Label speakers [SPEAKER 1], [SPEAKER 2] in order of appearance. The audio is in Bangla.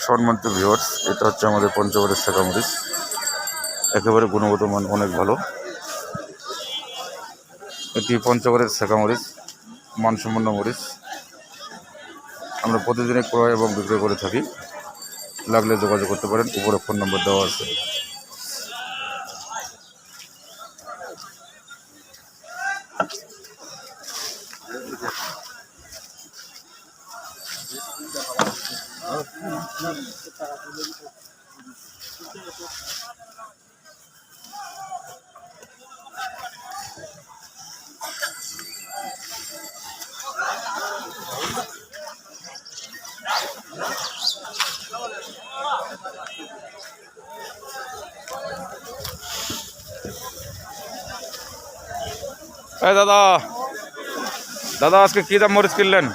[SPEAKER 1] সম্মানিত ভিউয়ার্স, এটা হচ্ছে আমাদের পঞ্চগড়ের শাখা মরিচ। একেবারে গুণগত মান অনেক ভালো। এটি পঞ্চগড়ের শাখা মরিচ, মানসম্পন্ন মরিচ। আমরা প্রতিদিনই ক্রয় এবং বিক্রয় করে থাকি। লাগলে যোগাযোগ করতে পারেন, উপরে ফোন নম্বর দেওয়া আছে। দাদা দাদা আজকে কি দাম মরিচ কিনলেন?